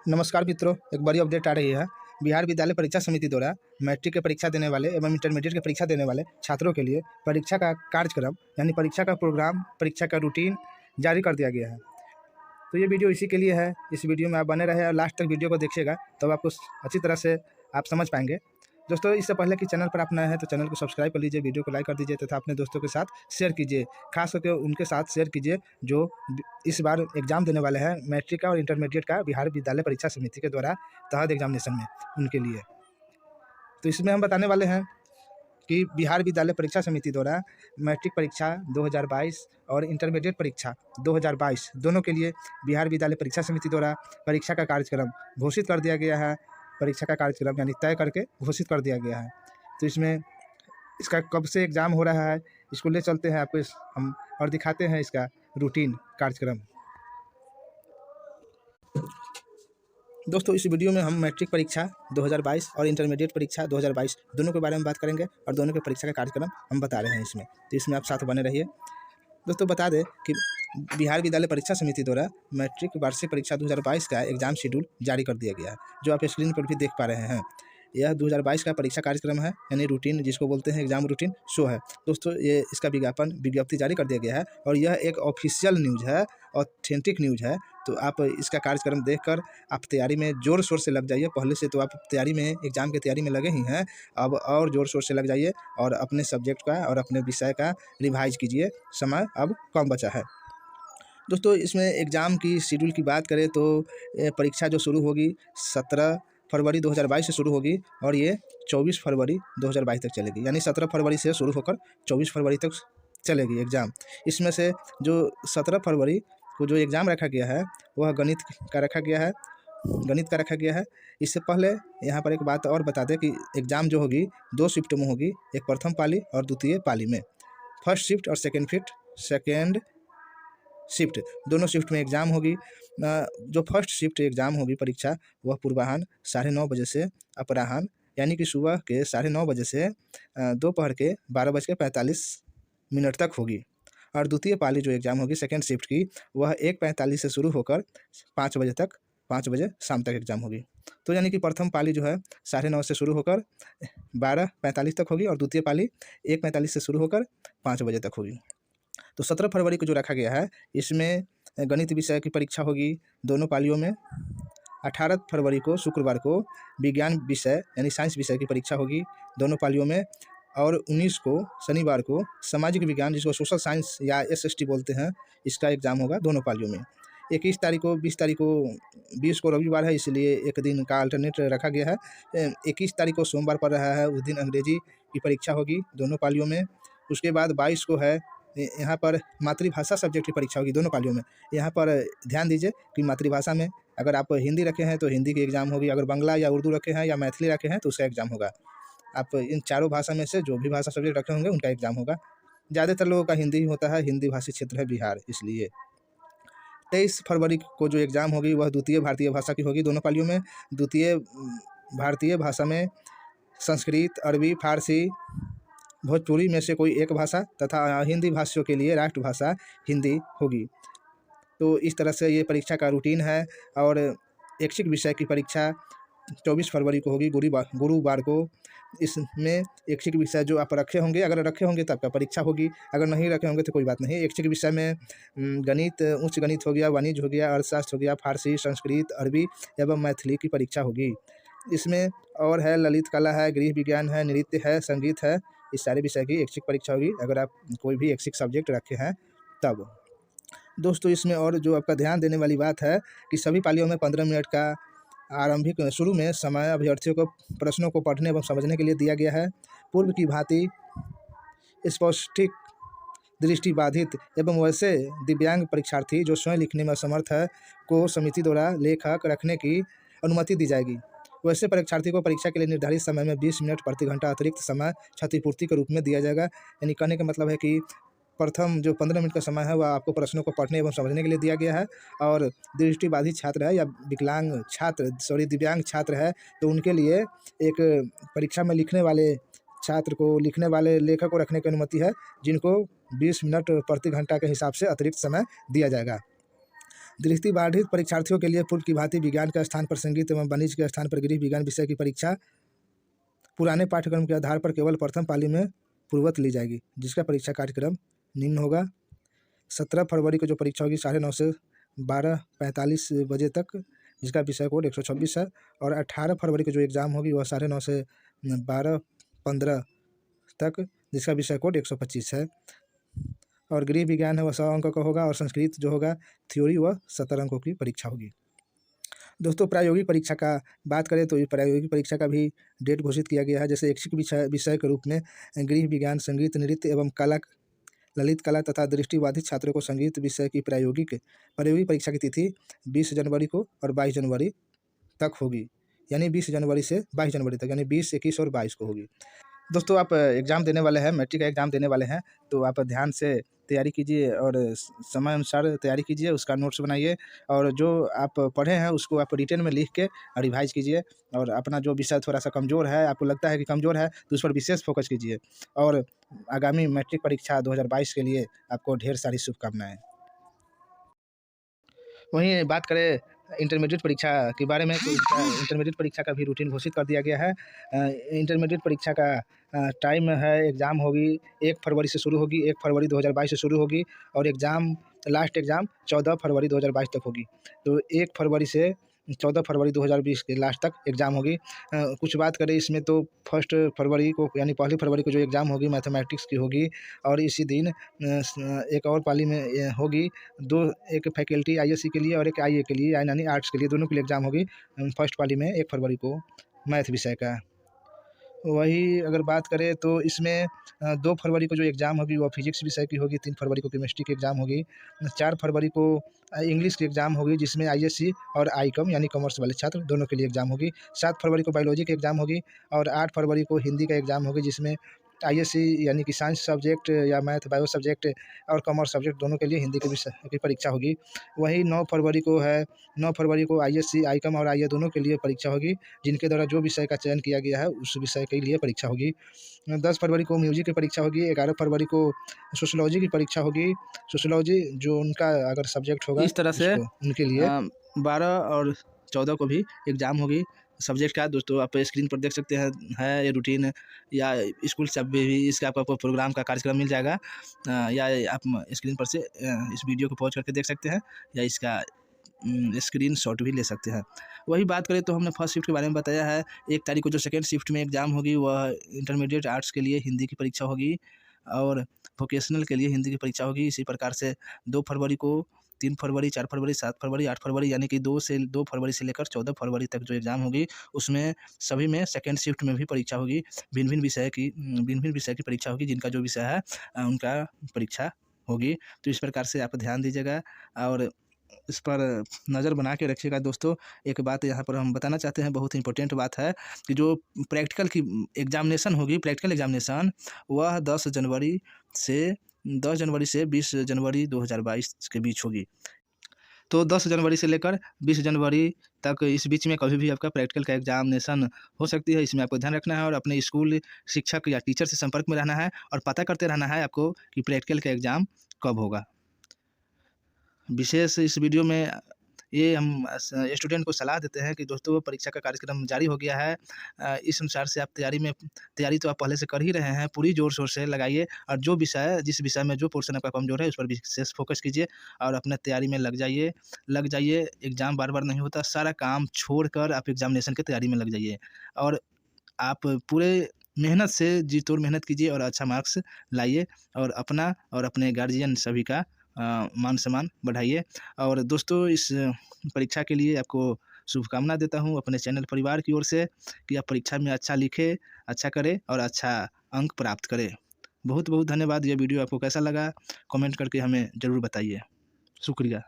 नमस्कार मित्रों, एक बड़ी अपडेट आ रही है। बिहार विद्यालय परीक्षा समिति द्वारा मैट्रिक की परीक्षा देने वाले एवं इंटरमीडिएट की परीक्षा देने वाले छात्रों के लिए परीक्षा का कार्यक्रम यानी परीक्षा का प्रोग्राम, परीक्षा का रूटीन जारी कर दिया गया है। तो ये वीडियो इसी के लिए है। इस वीडियो में आप बने रहे और लास्ट तक वीडियो को देखिएगा, तब आपको अच्छी तरह से आप समझ पाएंगे। दोस्तों, इससे पहले कि चैनल पर आप नए हैं तो चैनल को सब्सक्राइब कर लीजिए, वीडियो को लाइक कर दीजिए तथा अपने दोस्तों के साथ शेयर कीजिए। खास करके उनके साथ शेयर कीजिए जो इस बार एग्ज़ाम देने वाले हैं मैट्रिक का और इंटरमीडिएट का बिहार विद्यालय परीक्षा समिति के द्वारा तहत एग्जामिनेशन में, उनके लिए। तो इसमें हम बताने वाले हैं कि बिहार विद्यालय परीक्षा समिति द्वारा मैट्रिक परीक्षा 2022 और इंटरमीडिएट परीक्षा 2022 दोनों के लिए बिहार विद्यालय परीक्षा समिति द्वारा परीक्षा का कार्यक्रम घोषित कर दिया गया है। परीक्षा का कार्यक्रम यानी तय करके घोषित कर दिया गया है। तो इसमें इसका कब से एग्ज़ाम हो रहा है, इसको ले चलते हैं आपको हम और दिखाते हैं इसका रूटीन कार्यक्रम। दोस्तों, इस वीडियो में हम मैट्रिक परीक्षा 2022 और इंटरमीडिएट परीक्षा 2022 दोनों के बारे में बात करेंगे और दोनों के परीक्षा का कार्यक्रम हम बता रहे हैं इसमें। तो इसमें आप साथ बने रहिए। दोस्तों, बता दें कि बिहार विद्यालय परीक्षा समिति द्वारा मैट्रिक वार्षिक परीक्षा 2022 का एग्ज़ाम शेड्यूल जारी कर दिया गया है, जो आप स्क्रीन पर भी देख पा रहे हैं। यह 2022 का परीक्षा कार्यक्रम है, यानी रूटीन जिसको बोलते हैं एग्जाम रूटीन शो है। दोस्तों, ये इसका विज्ञप्ति जारी कर दिया गया है और यह एक ऑफिशियल न्यूज़ है, ऑथेंटिक न्यूज़ है। तो आप इसका कार्यक्रम देखकर आप तैयारी में ज़ोर शोर से लग जाइए। पहले से तो आप तैयारी में, एग्ज़ाम की तैयारी में लगे ही हैं, अब और ज़ोर शोर से लग जाइए और अपने सब्जेक्ट का और अपने विषय का रिवाइज कीजिए। समय अब कम बचा है। दोस्तों, इसमें एग्ज़ाम की शेड्यूल की बात करें तो परीक्षा जो शुरू होगी 17 फरवरी 2022 से शुरू होगी और ये 24 फरवरी 2022 तक चलेगी, यानी 17 फरवरी से शुरू होकर 24 फरवरी तक चलेगी एग्ज़ाम। इसमें से जो 17 फरवरी को जो एग्ज़ाम रखा गया है वह गणित का रखा गया है। इससे पहले यहाँ पर एक बात और बता दें कि एग्ज़ाम जो होगी 2 शिफ्ट में होगी, एक प्रथम पाली और द्वितीय पाली में। फर्स्ट शिफ्ट और सेकेंड शिफ्ट दोनों शिफ्ट में एग्ज़ाम होगी। जो फर्स्ट शिफ्ट एग्ज़ाम होगी परीक्षा, वह पूर्वाह्न 9:30 बजे से अपराह्न यानी कि सुबह के 9:30 बजे से दोपहर के 12:45 तक होगी। और द्वितीय पाली जो एग्ज़ाम होगी सेकेंड शिफ्ट की, वह 1:45 से शुरू होकर 5 बजे शाम तक एग्ज़ाम होगी। तो यानी कि प्रथम पाली जो है 9:30 से शुरू होकर 12:45 तक होगी और द्वितीय पाली 1:45 से शुरू होकर 5 बजे तक होगी। तो 17 फरवरी को जो रखा गया है, इसमें गणित विषय की परीक्षा होगी दोनों पालियों में। 18 फरवरी को शुक्रवार को विज्ञान विषय यानी साइंस विषय की परीक्षा होगी दोनों पालियों में। और 19 को शनिवार को सामाजिक विज्ञान, जिसको सोशल साइंस या SST बोलते हैं, इसका एग्ज़ाम होगा दोनों पालियों में। 21 तारीख को 20 को रविवार है, इसलिए एक दिन का अल्टरनेट रखा गया है। 21 तारीख को सोमवार पड़ रहा है, उस दिन अंग्रेजी की परीक्षा होगी दोनों पालियों में। उसके बाद 22 को है यहाँ पर मातृभाषा सब्जेक्ट की परीक्षा होगी दोनों पालियों में। यहाँ पर ध्यान दीजिए कि मातृभाषा में अगर आप हिंदी रखे हैं तो हिंदी की एग्ज़ाम होगी, अगर बांग्ला या उर्दू रखे हैं या मैथिली रखे हैं तो उसका एग्ज़ाम होगा। आप इन चारों भाषा में से जो भी भाषा सब्जेक्ट रखे होंगे उनका एग्ज़ाम होगा। ज़्यादातर लोगों का हिंदी ही होता है, हिंदी भाषी क्षेत्र है बिहार, इसलिए। 23 फरवरी को जो एग्ज़ाम होगी वह द्वितीय भारतीय भाषा की होगी दोनों पालियों में। द्वितीय भारतीय भाषा में संस्कृत, अरबी, फारसी, भोजपुरी में से कोई एक भाषा तथा हिंदी भाषियों के लिए राष्ट्रभाषा हिंदी होगी। तो इस तरह से ये परीक्षा का रूटीन है। और ऐच्छिक विषय की परीक्षा 24 फरवरी को होगी, गुरुवार को। इसमें ऐच्छिक विषय जो आप रखे होंगे, अगर रखे होंगे तो आपका परीक्षा होगी, अगर नहीं रखे होंगे तो कोई बात नहीं। ऐच्छिक विषय में गणित, उच्च गणित हो गया, वाणिज्य हो गया, अर्थशास्त्र हो गया, फारसी, संस्कृत, अरबी एवं मैथिली की परीक्षा होगी। इसमें और है ललित कला है, गृह विज्ञान है, नृत्य है, संगीत है। इस सारे विषय की ऐच्छिक परीक्षा होगी अगर आप कोई भी ऐच्छिक सब्जेक्ट रखे हैं तब। दोस्तों, इसमें और जो आपका ध्यान देने वाली बात है कि सभी पालियों में 15 मिनट का आरंभिक शुरू में समय अभ्यर्थियों को प्रश्नों को पढ़ने एवं समझने के लिए दिया गया है। पूर्व की भांति स्पष्टिक दृष्टिबाधित एवं वैसे दिव्यांग परीक्षार्थी जो स्वयं लिखने में असमर्थ है को समिति द्वारा लेखक रखने की अनुमति दी जाएगी। वैसे परीक्षार्थी को परीक्षा के लिए निर्धारित समय में 20 मिनट प्रति घंटा अतिरिक्त समय क्षतिपूर्ति के रूप में दिया जाएगा। यानी कहने का मतलब है कि प्रथम जो 15 मिनट का समय है वह आपको प्रश्नों को पढ़ने एवं समझने के लिए दिया गया है। और दृष्टिबाधित छात्र है या दिव्यांग छात्र है तो उनके लिए एक परीक्षा में लिखने वाले छात्र को, लिखने वाले लेखक को रखने की अनुमति है, जिनको 20 मिनट प्रति घंटा के हिसाब से अतिरिक्त समय दिया जाएगा। दृष्टिबाधित परीक्षार्थियों के लिए पूर्व की भांति विज्ञान के स्थान पर संगीत एवं वाणिज्य के स्थान पर गृह विज्ञान विषय की परीक्षा पुराने पाठ्यक्रम के आधार पर केवल प्रथम पाली में पूर्ववत ली जाएगी, जिसका परीक्षा कार्यक्रम निम्न होगा। 17 फरवरी को जो परीक्षा होगी 9:30 से 12:45 बजे तक, जिसका विषय कोड 126 है। और 18 फरवरी को जो एग्ज़ाम होगी वह 9:30 से 12:15 तक, जिसका विषय कोड 125 है। और गृह विज्ञान है वह 100 अंक का होगा, और संस्कृत जो होगा थ्योरी वह 70 अंकों की परीक्षा होगी। दोस्तों, प्रायोगिक परीक्षा का बात करें तो ये प्रायोगिक परीक्षा का भी डेट घोषित किया गया है। जैसे ऐच्छिक विषय के रूप में गृह विज्ञान, संगीत, नृत्य एवं कला, ललित कला तथा दृष्टिबाधित छात्रों को संगीत विषय की प्रायोगिक परीक्षा की तिथि 20 जनवरी को और 22 जनवरी तक होगी। यानी 20 जनवरी से 22 जनवरी तक, यानी 20, 21 और 22 को होगी। दोस्तों, आप एग्ज़ाम देने वाले हैं, मैट्रिक का एग्ज़ाम देने वाले हैं, तो आप ध्यान से तैयारी कीजिए और समय अनुसार तैयारी कीजिए, उसका नोट्स बनाइए, और जो आप पढ़े हैं उसको आप रिटन में लिख के रिवाइज कीजिए। और अपना जो विषय थोड़ा सा कमज़ोर है, आपको लगता है कि कमज़ोर है, तो उस पर विशेष फोकस कीजिए। और आगामी मैट्रिक परीक्षा 2022 के लिए आपको ढेर सारी शुभकामनाएँ। वहीं बात करें इंटरमीडिएट परीक्षा के बारे में, तो इंटरमीडिएट परीक्षा का भी रूटीन घोषित कर दिया गया है। इंटरमीडिएट परीक्षा का टाइम है, एग्ज़ाम होगी 1 फरवरी से शुरू होगी, 1 फरवरी 2022 से शुरू होगी, और लास्ट एग्ज़ाम 14 फरवरी 2022 तक होगी। तो 1 फरवरी से 14 फरवरी 2020 के लास्ट तक एग्ज़ाम होगी। कुछ बात करें इसमें तो 1 फरवरी को, यानी पहली फरवरी को जो एग्ज़ाम होगी मैथमेटिक्स की होगी, और इसी दिन एक और पाली में होगी एक फैकल्टी ISC के लिए और एक IA के लिए, यानी आर्ट्स के लिए, दोनों के लिए एग्ज़ाम होगी। फर्स्ट पाली में 1 फरवरी को मैथ विषय का। वही अगर बात करें तो इसमें 2 फरवरी को जो एग्ज़ाम होगी वह फिजिक्स विषय की होगी, 3 फरवरी को केमिस्ट्री की एग्ज़ाम होगी, 4 फरवरी को इंग्लिश की एग्ज़ाम होगी, जिसमें ISC और ICOM यानी कॉमर्स वाले छात्र दोनों के लिए एग्ज़ाम होगी, 7 फरवरी को बायोलॉजी की एग्ज़ाम होगी, और 8 फरवरी को हिंदी का एग्ज़ाम होगी, जिसमें ISC यानी कि साइंस सब्जेक्ट या मैथ, बायो सब्जेक्ट और कॉमर्स सब्जेक्ट दोनों के लिए हिंदी के विषय की परीक्षा होगी। वहीं 9 फरवरी को ISC, ICOM और IA दोनों के लिए परीक्षा होगी, जिनके द्वारा जो विषय का चयन किया गया है उस विषय के लिए परीक्षा होगी। 10 फरवरी को म्यूजिक की परीक्षा होगी, 11 फरवरी को सोशियोलॉजी की परीक्षा होगी। सोशियोलॉजी जो उनका अगर सब्जेक्ट होगा, इस तरह से उनके लिए 12 और 14 को भी एग्ज़ाम होगी सब्जेक्ट का। दोस्तों, आप स्क्रीन पर देख सकते हैं, है ये रूटीन, या स्कूल से भी इसका आपको प्रोग्राम का कार्यक्रम मिल जाएगा, या आप स्क्रीन पर से इस वीडियो को पॉज करके देख सकते हैं, या इसका स्क्रीनशॉट भी ले सकते हैं। वही बात करें तो हमने फर्स्ट शिफ्ट के बारे में बताया है। 1 तारीख को जो सेकंड शिफ्ट में एग्ज़ाम होगी वह इंटरमीडिएट आर्ट्स के लिए हिंदी की परीक्षा होगी, और वोकेशनल के लिए हिंदी की परीक्षा होगी। इसी प्रकार से 2 फरवरी को, 3 फरवरी, 4 फरवरी, 7 फरवरी, 8 फरवरी, यानी कि 2 फरवरी से लेकर 14 फरवरी तक जो एग्ज़ाम होगी, उसमें सभी में सेकंड शिफ्ट में भी परीक्षा होगी। भिन्न-भिन्न विषय की परीक्षा होगी, जिनका जो विषय है उनका परीक्षा होगी। तो इस प्रकार से आप ध्यान दीजिएगा और इस पर नज़र बना के रखिएगा। दोस्तों, एक बात यहाँ पर हम बताना चाहते हैं, बहुत इम्पोर्टेंट बात है कि जो प्रैक्टिकल की एग्ज़ामिनेशन होगी, प्रैक्टिकल एग्ज़ामिनेशन, वह 10 जनवरी से 20 जनवरी 2022 के बीच होगी। तो 10 जनवरी से लेकर 20 जनवरी तक, इस बीच में कभी भी आपका प्रैक्टिकल का एग्ज़ामिनेशन हो सकती है। इसमें आपको ध्यान रखना है और अपने स्कूल शिक्षक या टीचर से संपर्क में रहना है और पता करते रहना है आपको कि प्रैक्टिकल का एग्ज़ाम कब होगा। विशेष इस वीडियो में ये हम स्टूडेंट को सलाह देते हैं कि दोस्तों, परीक्षा का कार्यक्रम जारी हो गया है। इस अनुसार से आप तैयारी तो आप पहले से कर ही रहे हैं, पूरी ज़ोर शोर से लगाइए, और जिस विषय में जो पोर्शन आपका कमज़ोर है उस पर विशेष फोकस कीजिए और अपने तैयारी में लग जाइए। एग्ज़ाम बार-बार नहीं होता, सारा काम छोड़कर आप एग्ज़ामिनेशन की तैयारी में लग जाइए, और आप पूरे मेहनत से जी तोड़ मेहनत कीजिए और अच्छा मार्क्स लाइए, और अपना और अपने गार्जियन सभी का मान सम्मान बढ़ाइए। और दोस्तों, इस परीक्षा के लिए आपको शुभकामना देता हूँ अपने चैनल परिवार की ओर से कि आप परीक्षा में अच्छा लिखें, अच्छा करें और अच्छा अंक प्राप्त करें। बहुत बहुत धन्यवाद। ये वीडियो आपको कैसा लगा, कमेंट करके हमें ज़रूर बताइए। शुक्रिया।